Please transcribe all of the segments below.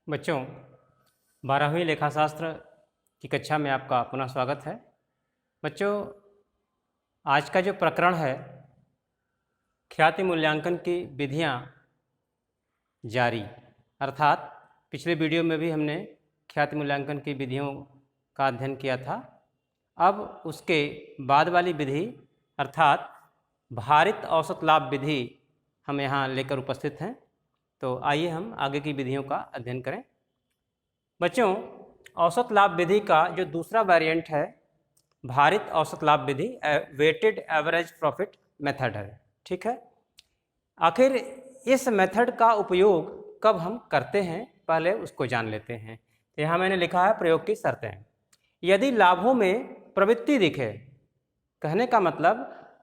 बच्चों, 12वीं लेखाशास्त्र की कक्षा में आपका पुनः स्वागत है। बच्चों, आज का जो प्रकरण है ख्याति मूल्यांकन की विधियां जारी, अर्थात पिछले वीडियो में भी हमने ख्याति मूल्यांकन की विधियों का अध्ययन किया था। अब उसके बाद वाली विधि अर्थात भारित औसत लाभ विधि हम यहाँ लेकर उपस्थित हैं। तो आइए हम आगे की विधियों का अध्ययन करें। बच्चों, औसत लाभ विधि का जो दूसरा वेरिएंट है भारित औसत लाभ विधि, वेटेड एवरेज प्रॉफिट मेथड है। ठीक है, आखिर इस मेथड का उपयोग कब हम करते हैं पहले उसको जान लेते हैं। तो यहाँ मैंने लिखा है प्रयोग की शर्तें। यदि लाभों में प्रवृत्ति दिखे, कहने का मतलब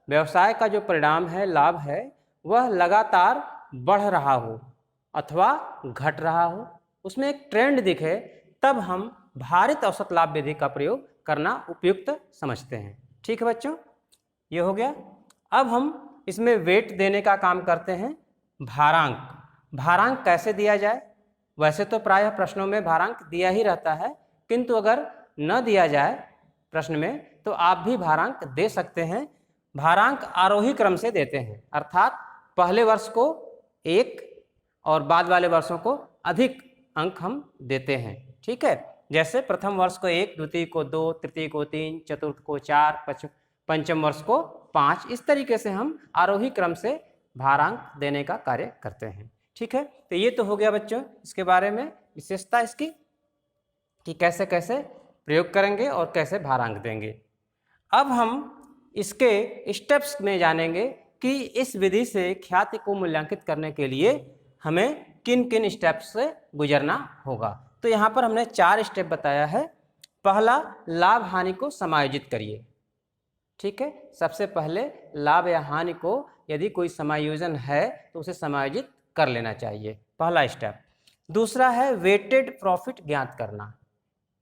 व्यवसाय का जो परिणाम है, लाभ है, वह लगातार बढ़ रहा हो अथवा घट रहा हो, उसमें एक ट्रेंड दिखे, तब हम भारित औसत लाभ विधि का प्रयोग करना उपयुक्त समझते हैं। ठीक है बच्चों, ये हो गया। अब हम इसमें वेट देने का काम करते हैं। भारांक, भारांक कैसे दिया जाए? वैसे तो प्रायः प्रश्नों में भारांक दिया ही रहता है, किंतु अगर न दिया जाए प्रश्न में तो आप भी भारांक दे सकते हैं। भारांक आरोही क्रम से देते हैं, अर्थात पहले वर्ष को 1 और बाद वाले वर्षों को अधिक अंक हम देते हैं। ठीक है, जैसे प्रथम वर्ष को 1, द्वितीय को 2, तृतीय को 3, चतुर्थ को 4, पंचम वर्ष को 5, इस तरीके से हम आरोही क्रम से भारांक देने का कार्य करते हैं। ठीक है, तो ये तो हो गया बच्चों इसके बारे में विशेषता इसकी कि कैसे कैसे प्रयोग करेंगे और कैसे भारांक देंगे। अब हम इसके स्टेप्स में जानेंगे कि इस विधि से ख्याति को मूल्यांकित करने के लिए हमें किन किन स्टेप्स से गुजरना होगा। तो यहाँ पर हमने 4 स्टेप बताया है। पहला, लाभ हानि को समायोजित करिए। ठीक है, सबसे पहले लाभ या हानि को यदि कोई समायोजन है तो उसे समायोजित कर लेना चाहिए, पहला स्टेप। दूसरा है वेटेड प्रॉफिट ज्ञात करना।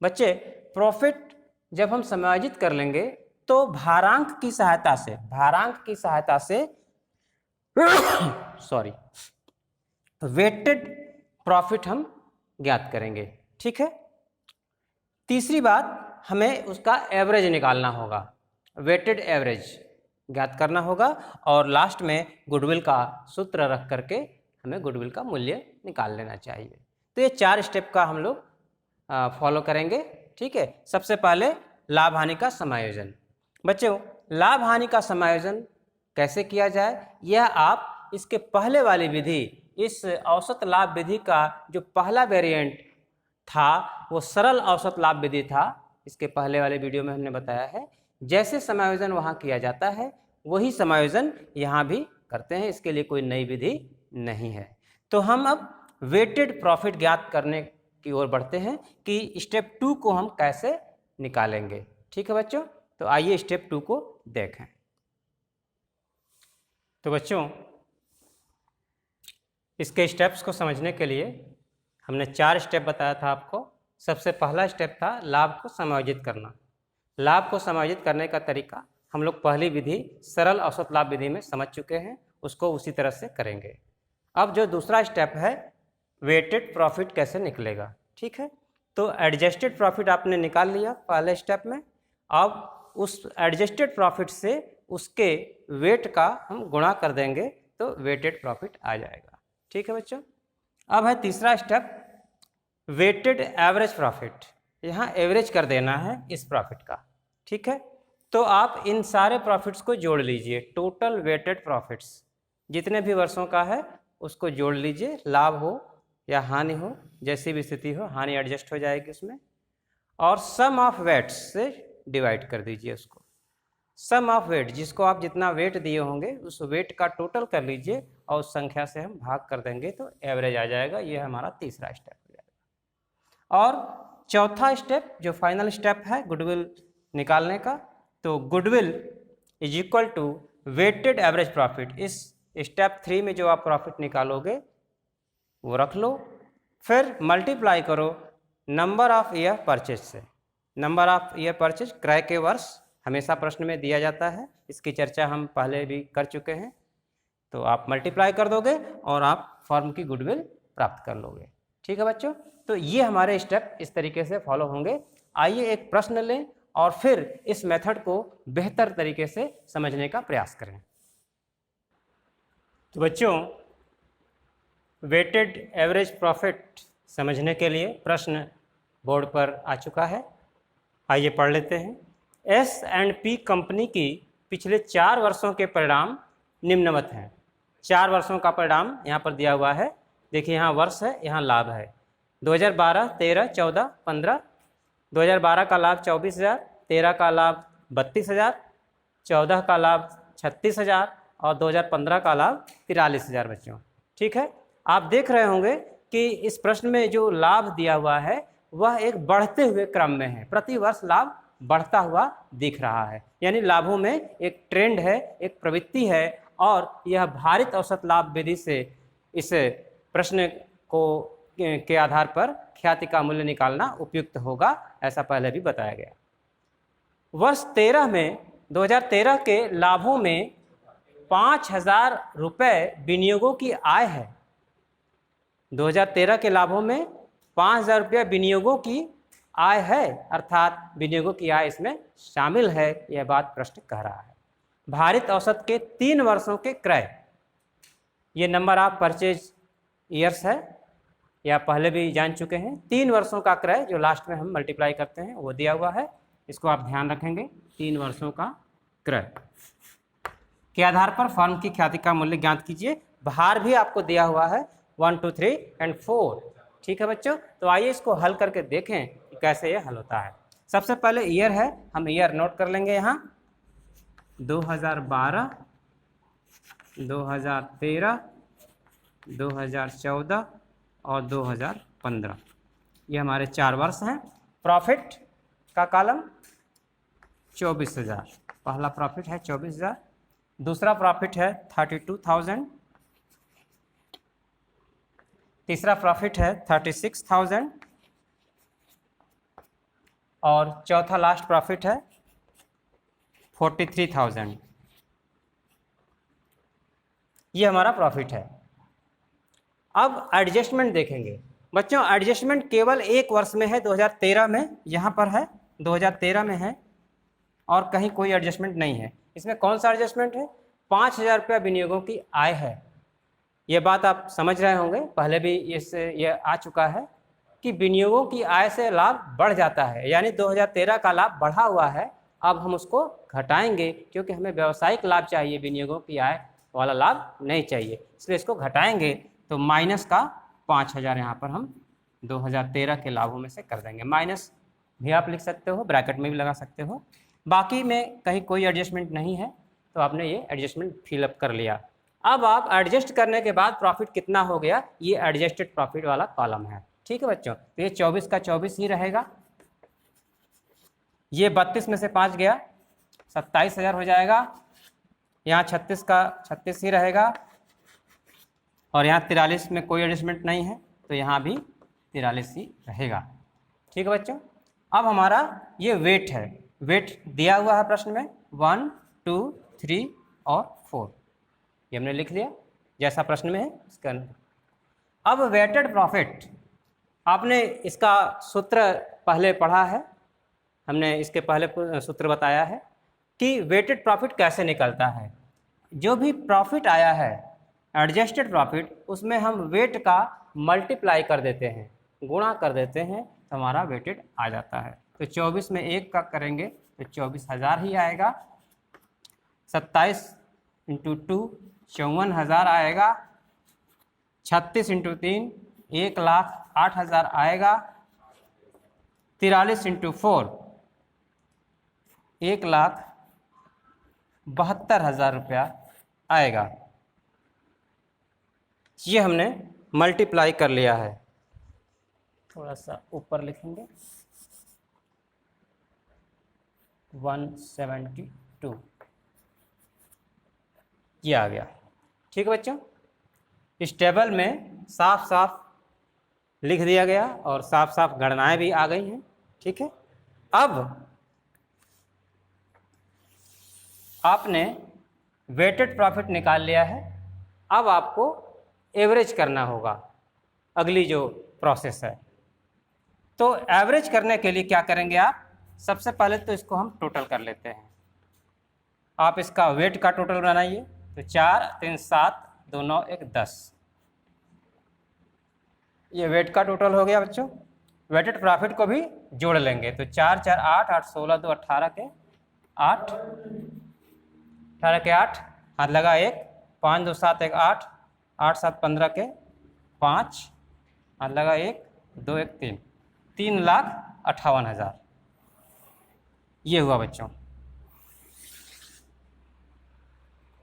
बच्चे, प्रॉफिट जब हम समायोजित कर लेंगे तो भारांक की सहायता से सॉरी वेटेड प्रॉफिट हम ज्ञात करेंगे। ठीक है, तीसरी बात, हमें उसका एवरेज निकालना होगा, वेटेड एवरेज ज्ञात करना होगा, और लास्ट में गुडविल का सूत्र रख करके हमें गुडविल का मूल्य निकाल लेना चाहिए। तो ये 4 स्टेप का हम लोग फॉलो करेंगे। ठीक है, सबसे पहले लाभ हानि का समायोजन। बच्चों, लाभ हानि का समायोजन कैसे किया जाए, यह आप इसके पहले वाली विधि, इस औसत लाभ विधि का जो पहला वेरिएंट था वो सरल औसत लाभ विधि था, इसके पहले वाले वीडियो में हमने बताया है। जैसे समायोजन वहाँ किया जाता है वही समायोजन यहाँ भी करते हैं, इसके लिए कोई नई विधि नहीं है। तो हम अब वेटेड प्रॉफिट ज्ञात करने की ओर बढ़ते हैं कि स्टेप 2 को हम कैसे निकालेंगे। ठीक है बच्चों, तो आइए स्टेप 2 को देखें। तो बच्चों, इसके स्टेप्स को समझने के लिए हमने 4 स्टेप बताया था आपको। सबसे पहला स्टेप था लाभ को समायोजित करना। लाभ को समायोजित करने का तरीका हम लोग पहली विधि सरल औसत लाभ विधि में समझ चुके हैं, उसको उसी तरह से करेंगे। अब जो दूसरा स्टेप है वेटेड प्रॉफिट कैसे निकलेगा। ठीक है, तो एडजस्टेड प्रॉफिट आपने निकाल लिया पहले स्टेप में। अब उस एडजस्टेड प्रॉफिट से उसके वेट का हम गुणा कर देंगे तो वेटेड प्रॉफिट आ जाएगा। ठीक है बच्चों, अब है तीसरा स्टेप वेटेड एवरेज प्रॉफिट। यहाँ एवरेज कर देना है इस प्रॉफिट का। ठीक है, तो आप इन सारे प्रॉफिट्स को जोड़ लीजिए, टोटल वेटेड प्रॉफिट्स जितने भी वर्षों का है उसको जोड़ लीजिए, लाभ हो या हानि हो, जैसी भी स्थिति हो, हानि एडजस्ट हो जाएगी उसमें, और सम ऑफ वेट्स से डिवाइड कर दीजिए उसको। सम ऑफ वेट, जिसको आप जितना वेट दिए होंगे उस वेट का टोटल कर लीजिए और उस संख्या से हम भाग कर देंगे तो एवरेज आ जाएगा। ये हमारा तीसरा स्टेप हो जाएगा। और चौथा स्टेप जो फाइनल स्टेप है गुडविल निकालने का, तो goodwill is equal to weighted average profit. इस स्टेप 3 में जो आप प्रॉफिट निकालोगे वो रख लो, फिर मल्टीप्लाई करो नंबर ऑफ ईयर परचेज से। नंबर ऑफ ईयर परचेज क्रय के वर्ष हमेशा प्रश्न में दिया जाता है, इसकी चर्चा हम पहले भी कर चुके हैं। तो आप मल्टीप्लाई कर दोगे और आप फर्म की गुडविल प्राप्त कर लोगे। ठीक है बच्चों, तो ये हमारे स्टेप इस तरीके से फॉलो होंगे। आइए एक प्रश्न लें और फिर इस मेथड को बेहतर तरीके से समझने का प्रयास करें। तो बच्चों, वेटेड एवरेज प्रॉफिट समझने के लिए प्रश्न बोर्ड पर आ चुका है। आइए पढ़ लेते हैं। S&P कंपनी की पिछले 4 वर्षों के परिणाम निम्नवत हैं। 4 वर्षों का परिणाम यहाँ पर दिया हुआ है। देखिए यहाँ वर्ष है, यहाँ लाभ है। 2012, 13, 14, 15। 2012 का लाभ 24,000, 13 का लाभ 32,000, 14 का लाभ 36,000 और 2015 का लाभ 43,000 बच्चों। ठीक है, आप देख रहे होंगे कि इस प्रश्न में जो लाभ दिया हुआ है वह एक बढ़ते हुए क्रम में है। प्रति वर्ष लाभ बढ़ता हुआ दिख रहा है, यानी लाभों में एक ट्रेंड है, एक प्रवृत्ति है और यह भारित औसत लाभ विधि से इस प्रश्न को के आधार पर ख्याति का मूल्य निकालना उपयुक्त होगा, ऐसा पहले भी बताया गया। वर्ष 13 में 2013 के लाभों में 5,000 रुपये विनियोगों की आय है। 2013 के लाभों में 5,000 रुपये विनियोगों की आय है, अर्थात विनियोगों की आय इसमें शामिल है, यह बात प्रश्न कह रहा है। भारित औसत के 3 वर्षों के क्रय, ये नंबर ऑफ परचेज ईयर्स है, या पहले भी जान चुके हैं। 3 वर्षों का क्रय जो लास्ट में हम मल्टीप्लाई करते हैं वो दिया हुआ है, इसको आप ध्यान रखेंगे। 3 वर्षों का क्रय के आधार पर फर्म की ख्याति का मूल्य ज्ञात कीजिए। भार भी आपको दिया हुआ है 1, 2, 3 और 4। ठीक है बच्चों, तो आइए इसको हल करके देखें कि कैसे ये हल होता है। सबसे पहले ईयर है, हम ईयर नोट कर लेंगे यहाँ 2012, 2013, 2014 और 2015, ये हमारे 4 वर्ष हैं। प्रॉफिट का कॉलम 24,000, पहला प्रॉफिट है 24,000, दूसरा प्रॉफिट है 32,000, तीसरा प्रॉफिट है 36,000 और चौथा लास्ट प्रॉफिट है 43,000। ये हमारा प्रॉफिट है। अब एडजस्टमेंट देखेंगे बच्चों। एडजस्टमेंट केवल 1 वर्ष में है, 2013 में, यहाँ पर है 2013 में है और कहीं कोई एडजस्टमेंट नहीं है। इसमें कौन सा एडजस्टमेंट है? 5,000 रुपया विनियोगों की आय है। ये बात आप समझ रहे होंगे, पहले भी इससे यह आ चुका है कि विनियोगों की आय से लाभ बढ़ जाता है, यानी 2013 का लाभ बढ़ा हुआ है। अब हम उसको घटाएंगे क्योंकि हमें व्यावसायिक लाभ चाहिए, विनियोगों की आय वाला लाभ नहीं चाहिए, इसलिए इसको घटाएंगे। तो माइनस का 5,000 यहाँ पर हम 2013 के लाभों में से कर देंगे। माइनस भी आप लिख सकते हो, ब्रैकेट में भी लगा सकते हो। बाकी में कहीं कोई एडजस्टमेंट नहीं है तो आपने ये एडजस्टमेंट फिलअप कर लिया। अब आप एडजस्ट करने के बाद प्रॉफिट कितना हो गया, ये एडजस्टेड प्रॉफिट वाला कॉलम है। ठीक है बच्चों, तो ये 24 का 24 ही रहेगा। ये 32 में से 5 गया, 27,000 हो जाएगा। यहाँ 36 का 36 ही रहेगा और यहाँ 43 में कोई एडजस्टमेंट नहीं है तो यहाँ भी 43 ही रहेगा। ठीक है बच्चों, अब हमारा ये वेट है। वेट दिया हुआ है प्रश्न में 1, 2, 3 और 4, ये हमने लिख लिया जैसा प्रश्न में है इसका। अब वेटेड प्रॉफिट, आपने इसका सूत्र पहले पढ़ा है, हमने इसके पहले सूत्र बताया है कि वेटेड प्रॉफिट कैसे निकलता है। जो भी प्रॉफिट आया है एडजस्टेड प्रॉफिट, उसमें हम वेट का मल्टीप्लाई कर देते हैं, गुणा कर देते हैं, तो हमारा वेटेड आ जाता है। तो 24 में 1 का करेंगे तो 24,000 ही आएगा। 27 × 2 54,000 आएगा। 36 × 3 1,08,000 आएगा। 43 × 4 1,72,000 रुपया आएगा। ये हमने मल्टीप्लाई कर लिया है। थोड़ा सा ऊपर लिखेंगे 172, ये आ गया। ठीक है बच्चों, इस टेबल में साफ साफ लिख दिया गया और साफ साफ गणनाएं भी आ गई हैं। ठीक है, अब आपने वेटेड प्रॉफिट निकाल लिया है, अब आपको एवरेज करना होगा। अगली जो प्रोसेस है। तो एवरेज करने के लिए क्या करेंगे आप, सबसे पहले तो इसको हम टोटल कर लेते हैं। आप इसका वेट का टोटल बनाइए, तो 4 3 7 2 9 1 10, ये वेट का टोटल हो गया बच्चों। वेटेड प्रॉफिट को भी जोड़ लेंगे, तो 4 4 8 8 16 2 18 के 8, 18 के 8, हाथ लगा 1, 5 2 7 1 8, 8 7 15 के 5, हाथ लगा 1 2 1 3, 3,58,000 ये हुआ बच्चों।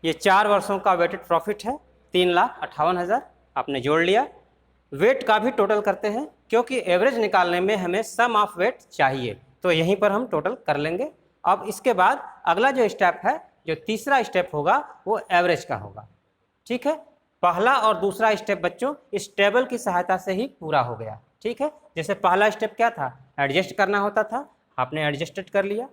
ये 4 वर्षों का वेटेड प्रॉफिट है, 3,58,000 आपने जोड़ लिया। वेट का भी टोटल करते हैं, क्योंकि एवरेज निकालने में हमें सम ऑफ वेट चाहिए, तो यहीं पर हम टोटल कर लेंगे। अब इसके बाद अगला जो स्टेप है, जो तीसरा स्टेप होगा, वो एवरेज का होगा। ठीक है, पहला और दूसरा स्टेप बच्चों इस टेबल की सहायता से ही पूरा हो गया। ठीक है, जैसे पहला स्टेप क्या था, एडजस्ट करना होता था, आपने एडजस्टेड कर लिया।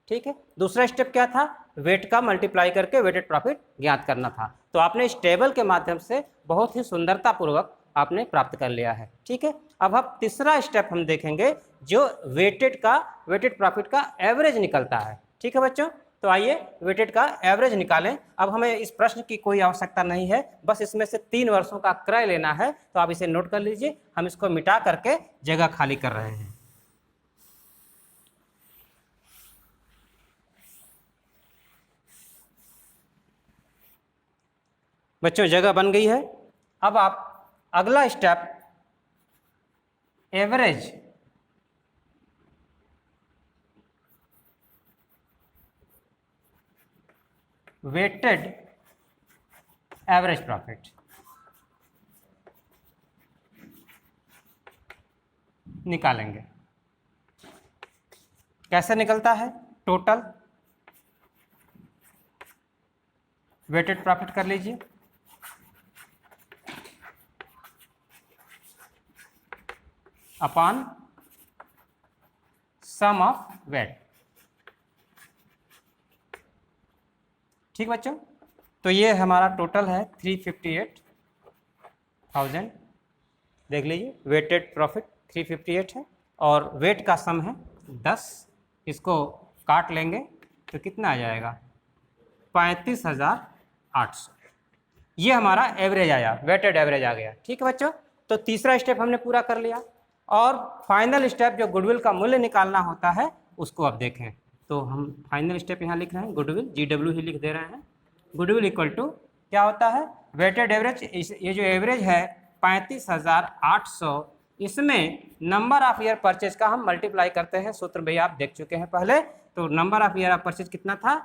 ठीक है, दूसरा स्टेप क्या था, वेट का मल्टीप्लाई करके वेटेड प्रॉफिट ज्ञात करना था। तो आपने इस टेबल के माध्यम से बहुत ही सुंदरतापूर्वक आपने प्राप्त कर लिया है। ठीक है, अब हम तीसरा स्टेप हम देखेंगे, जो वेटेड प्रॉफिट का एवरेज निकलता है। ठीक है बच्चों, तो आइए वेटेड का एवरेज निकालें। अब हमें इस प्रश्न की कोई आवश्यकता नहीं है, बस इसमें से 3 वर्षों का क्रय लेना है। तो आप इसे नोट कर लीजिए, हम इसको मिटा करके जगह खाली कर रहे हैं। बच्चों जगह बन गई है। अब आप अगला step average weighted average profit निकालेंगे। कैसे निकलता है, टोटल वेटेड प्रॉफिट कर लीजिए, अपॉन सम ऑफ वेट। ठीक बच्चों, तो ये हमारा टोटल है 358,000। देख लीजिए, वेटेड प्रॉफिट 358 है और वेट का सम है 10। इसको काट लेंगे तो कितना आ जाएगा, 35,800। ये हमारा एवरेज आया, वेटेड एवरेज आ गया। ठीक है बच्चों, तो तीसरा स्टेप हमने पूरा कर लिया। और फाइनल स्टेप जो गुडविल का मूल्य निकालना होता है, उसको अब देखें। तो हम फाइनल स्टेप यहाँ लिख रहे हैं, गुडविल GW ही लिख दे रहे हैं। गुडविल इक्वल टू क्या होता है, वेटेड एवरेज। ये जो एवरेज है 35,800, इसमें नंबर ऑफ ईयर परचेज का हम मल्टीप्लाई करते हैं। सूत्र भैया आप देख चुके हैं पहले। तो number of year of purchase कितना था,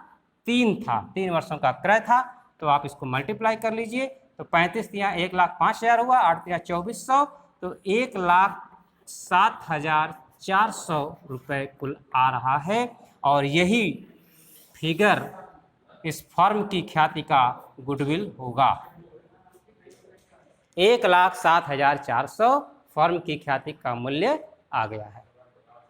3 था, 3 वर्षों का क्रय था। तो आप इसको मल्टीप्लाई कर लीजिए, तो 35 यहाँ 1,05,000 हुआ, 8 या 2400, तो 1,07,400 रुपये कुल आ रहा है। और यही फिगर इस फर्म की ख्याति का गुडविल होगा। 1,07,400 फर्म की ख्याति का मूल्य आ गया है।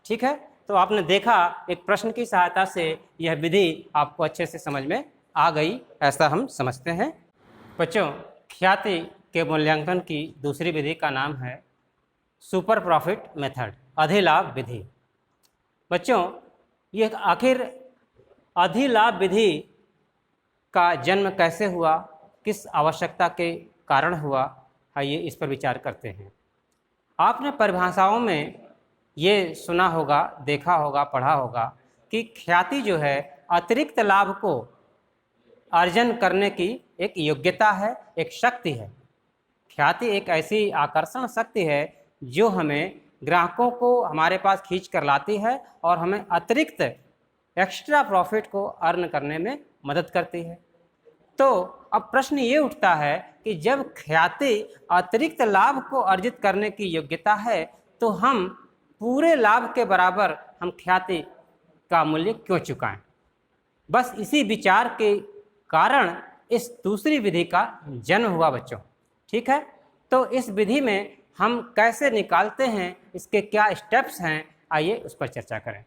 ठीक है, तो आपने देखा एक प्रश्न की सहायता से यह विधि आपको अच्छे से समझ में आ गई, ऐसा हम समझते हैं। बच्चों, ख्याति के मूल्यांकन की दूसरी विधि का नाम है सुपर प्रॉफिट मेथड, अधिलाभ विधि। बच्चों, ये आखिर अधिलाभ विधि का जन्म कैसे हुआ, किस आवश्यकता के कारण हुआ, आइए इस पर विचार करते हैं। आपने परिभाषाओं में ये सुना होगा, देखा होगा, पढ़ा होगा कि ख्याति जो है अतिरिक्त लाभ को अर्जन करने की एक योग्यता है, एक शक्ति है। ख्याति एक ऐसी आकर्षण शक्ति है जो हमें ग्राहकों को हमारे पास खींच कर लाती है और हमें अतिरिक्त एक्स्ट्रा प्रॉफिट को अर्न करने में मदद करती है। तो अब प्रश्न ये उठता है कि जब ख्याति अतिरिक्त लाभ को अर्जित करने की योग्यता है, तो हम पूरे लाभ के बराबर हम ख्याति का मूल्य क्यों चुकाएं। बस इसी विचार के कारण इस दूसरी विधि का जन्म हुआ बच्चों। ठीक है, तो इस विधि में हम कैसे निकालते हैं, इसके क्या स्टेप्स हैं, आइए उस पर चर्चा करें।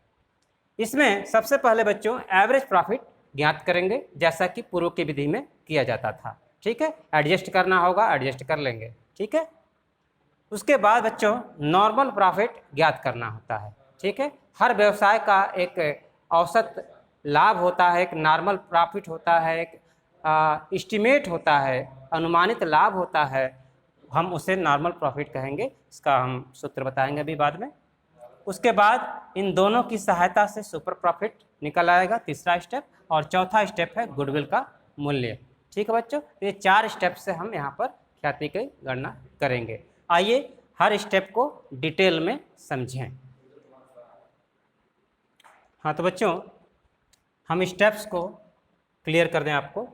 इसमें सबसे पहले बच्चों एवरेज प्रॉफिट ज्ञात करेंगे, जैसा कि पूर्व की विधि में किया जाता था। ठीक है, एडजस्ट करना होगा, एडजस्ट कर लेंगे। ठीक है, उसके बाद बच्चों नॉर्मल प्रॉफिट ज्ञात करना होता है। ठीक है, हर व्यवसाय का एक औसत लाभ होता है, एक नॉर्मल प्रॉफिट होता है, एक एस्टिमेट होता है, अनुमानित लाभ होता है, हम उसे नॉर्मल प्रॉफिट कहेंगे। इसका हम सूत्र बताएंगे अभी बाद में। उसके बाद इन दोनों की सहायता से सुपर प्रॉफिट निकल आएगा, तीसरा स्टेप। और चौथा स्टेप है गुडविल का मूल्य। ठीक है बच्चों, ये 4 स्टेप से हम यहाँ पर ख्याति की गणना करेंगे। आइए हर स्टेप को डिटेल में समझें। हाँ तो बच्चों, हम स्टेप्स को क्लियर कर दें आपको।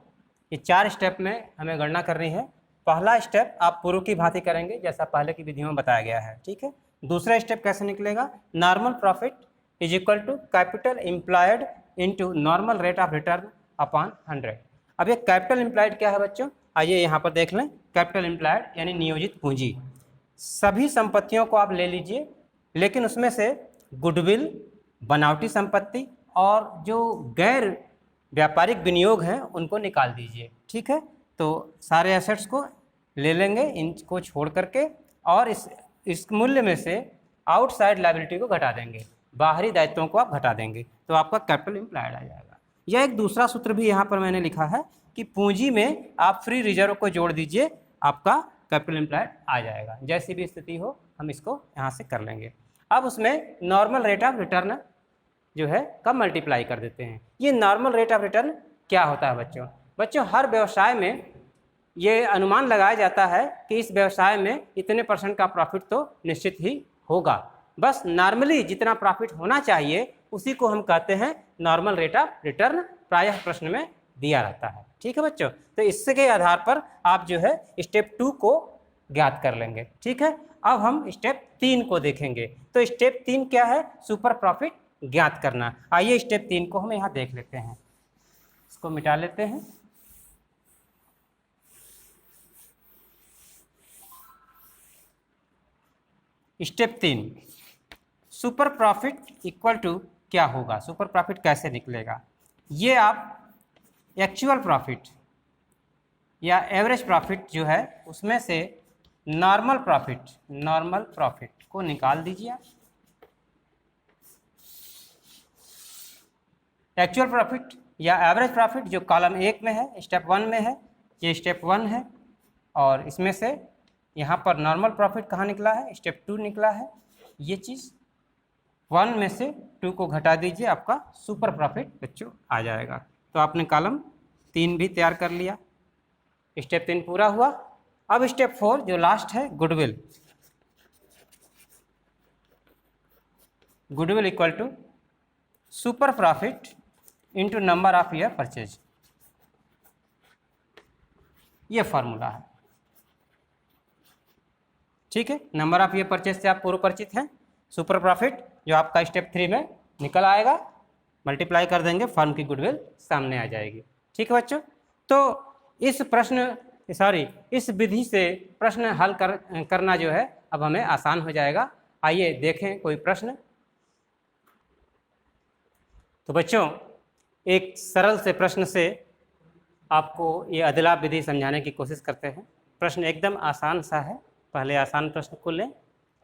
ये 4 स्टेप में हमें गणना करनी है। पहला स्टेप आप पूर्व की भांति करेंगे जैसा पहले की विधियों में बताया गया है। ठीक है, दूसरा स्टेप कैसे निकलेगा? Normal profit is equal to capital employed into normal rate of return upon 100। अब ये कैपिटल एम्प्लॉयड क्या है बच्चों? आइए यहाँ पर देख लें। कैपिटल एम्प्लॉयड यानी नियोजित पूंजी। सभी संपत्तियों को आप ले लीजिए, लेकिन उसमें से गुडविल, बनावटी संपत्ति और जो गैर व्यापारिक विनियोग हैं उनको निकाल दीजिए। ठीक है, तो सारे एसेट्स को ले लेंगे, इनको छोड़ करके, और इस मूल्य में से आउटसाइड लायबिलिटी को घटा देंगे, बाहरी दायित्वों को आप घटा देंगे, तो आपका कैपिटल एम्प्लॉयड आ जाएगा। यह एक दूसरा सूत्र भी यहाँ पर मैंने लिखा है कि पूंजी में आप फ्री रिजर्व को जोड़ दीजिए, आपका कैपिटल एम्प्लॉयड आ जाएगा। जैसी भी स्थिति हो हम इसको यहाँ से कर लेंगे। अब उसमें नॉर्मल रेट ऑफ रिटर्न जो है कब मल्टीप्लाई कर देते हैं। ये नॉर्मल रेट ऑफ रिटर्न क्या होता है बच्चों? बच्चों, हर व्यवसाय में ये अनुमान लगाया जाता है कि इस व्यवसाय में इतने % का प्रॉफिट तो निश्चित ही होगा। बस नॉर्मली जितना प्रॉफिट होना चाहिए उसी को हम कहते हैं नॉर्मल रेट ऑफ रिटर्न, प्रायः प्रश्न में दिया रहता है। ठीक है बच्चों, तो इसके आधार पर आप जो है स्टेप 2 को ज्ञात कर लेंगे। ठीक है, अब हम स्टेप 3 को देखेंगे। तो स्टेप 3 क्या है? सुपर प्रॉफिट ज्ञात करना। आइए स्टेप 3 को हम यहाँ देख लेते हैं। इसको मिटा लेते हैं। Step 3, super profit equal to क्या होगा? सुपर प्रॉफिट कैसे निकलेगा? ये आप एक्चुअल प्रॉफिट या एवरेज प्रॉफिट जो है उसमें से नॉर्मल प्रॉफिट को निकाल दीजिए। एक्चुअल प्रॉफिट या एवरेज प्रॉफिट जो कॉलम 1 में है, स्टेप 1 में है, ये स्टेप 1 है, और इसमें से यहाँ पर नॉर्मल प्रॉफिट कहाँ निकला है? स्टेप 2 निकला है। ये चीज़ 1 में से 2 को घटा दीजिए, आपका सुपर प्रॉफिट बच्चों आ जाएगा। तो आपने कॉलम 3 भी तैयार कर लिया। स्टेप 3 पूरा हुआ। अब स्टेप 4 जो लास्ट है, goodwill equal to super profit into number of year purchase. ये फॉर्मूला है। ठीक है, नंबर ऑफ ईयर परचेज से आप पूर्व परिचित हैं। सुपर प्रॉफिट जो आपका स्टेप 3 में निकल आएगा, मल्टीप्लाई कर देंगे, फर्म की गुडविल सामने आ जाएगी। ठीक है बच्चों, तो इस विधि से प्रश्न हल करना जो है अब हमें आसान हो जाएगा। आइए देखें कोई प्रश्न। तो बच्चों, एक सरल से प्रश्न से आपको ये अदलाब विधि समझाने की कोशिश करते हैं। प्रश्न एकदम आसान सा है, पहले आसान प्रश्न को लें।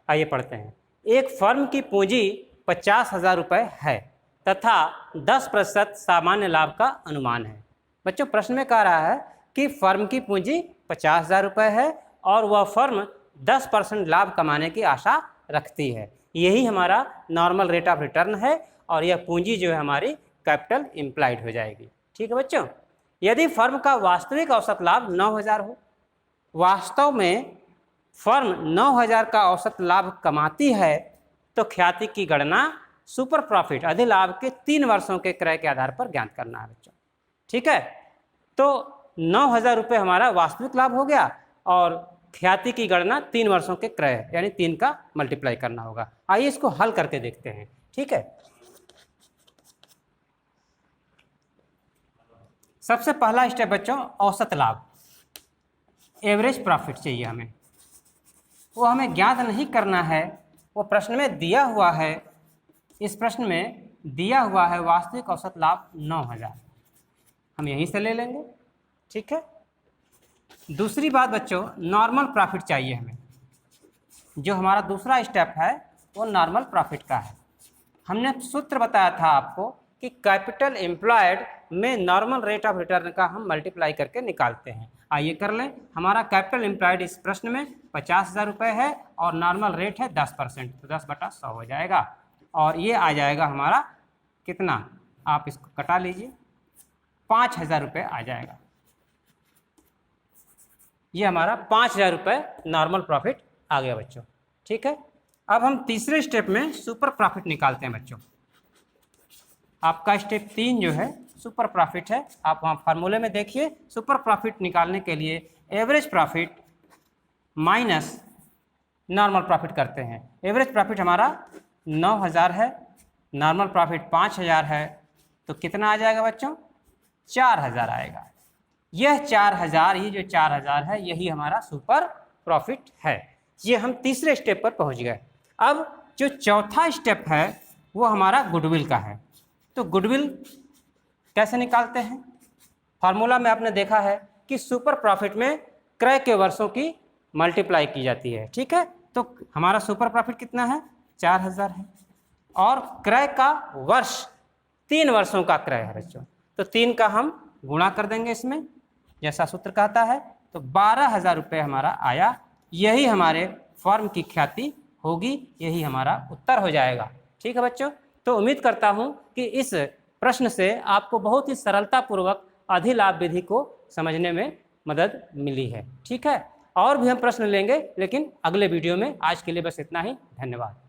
आइए पढ़ते हैं। एक फर्म की पूंजी 50,000 रुपये है तथा 10% सामान्य लाभ का अनुमान है। बच्चों, प्रश्न में कह रहा है कि फर्म की पूंजी 50,000 रुपये है और वह फर्म 10% लाभ कमाने की आशा रखती है। यही हमारा नॉर्मल रेट ऑफ रिटर्न है और यह पूंजी जो है हमारी कैपिटल एम्प्लॉयड हो जाएगी। ठीक है बच्चों, यदि फर्म का वास्तविक औसत लाभ 9,000 हो, वास्तव में फर्म 9,000 का औसत लाभ कमाती है, तो ख्याति की गणना सुपर प्रॉफिट अधिलाभ के 3 वर्षों के क्रय के आधार पर ज्ञात करना है बच्चों। ठीक है, तो 9,000 रुपये हमारा वास्तविक लाभ हो गया और ख्याति की गणना 3 वर्षों के क्रय यानी 3 का मल्टीप्लाई करना होगा। आइए इसको हल करके देखते हैं। ठीक है, सबसे पहला स्टेप बच्चों, औसत लाभ, एवरेज प्रॉफिट चाहिए हमें। वो हमें ज्ञात नहीं करना है, वो प्रश्न में दिया हुआ है। इस प्रश्न में दिया हुआ है वास्तविक औसत लाभ 9,000, हम यहीं से ले लेंगे। ठीक है, दूसरी बात बच्चों, नॉर्मल प्रॉफिट चाहिए हमें। जो हमारा दूसरा स्टेप है वो नॉर्मल प्रॉफिट का है। हमने सूत्र बताया था आपको कि कैपिटल एम्प्लॉयड में नॉर्मल रेट ऑफ रिटर्न का हम मल्टीप्लाई करके निकालते हैं। आइए कर लें। हमारा कैपिटल एम्प्लॉयड इस प्रश्न में 50,000 रुपये है और नॉर्मल रेट है 10%, तो 10/100 हो जाएगा और ये आ जाएगा हमारा कितना, आप इसको कटा लीजिए, 5,000 रुपये आ जाएगा। ये हमारा 5,000 रुपये नॉर्मल प्रॉफिट आ गया बच्चों। ठीक है, अब हम तीसरे स्टेप में सुपर प्रॉफिट निकालते हैं बच्चों। आपका स्टेप 3 जो है सुपर प्रॉफिट है। आप वहाँ फार्मूले में देखिए, सुपर प्रॉफिट निकालने के लिए average profit minus normal profit करते हैं। एवरेज प्रॉफिट हमारा 9,000 है, नॉर्मल प्रॉफिट 5,000 है, तो कितना आ जाएगा बच्चों, 4,000 आएगा। यह 4,000, ये जो 4,000 है यही हमारा सुपर प्रॉफिट है। ये हम तीसरे स्टेप पर पहुंच गए। अब जो चौथा स्टेप है वो हमारा गुडविल का है। तो गुडविल कैसे निकालते हैं? फार्मूला में आपने देखा है कि सुपर प्रॉफिट में क्रय के वर्षों की मल्टीप्लाई की जाती है। ठीक है, तो हमारा सुपर प्रॉफिट कितना है, 4,000 है और क्रय का वर्ष 3 वर्षों का क्रय है बच्चों, तो 3 का हम गुणा कर देंगे इसमें जैसा सूत्र कहता है, तो 12,000 रुपये हमारा आया। यही हमारे फर्म की ख्याति होगी, यही हमारा उत्तर हो जाएगा। ठीक है बच्चों, तो उम्मीद करता हूँ कि इस प्रश्न से आपको बहुत ही सरलतापूर्वक अधिलाभ विधि को समझने में मदद मिली है। ठीक है, और भी हम प्रश्न लेंगे लेकिन अगले वीडियो में। आज के लिए बस इतना ही, धन्यवाद।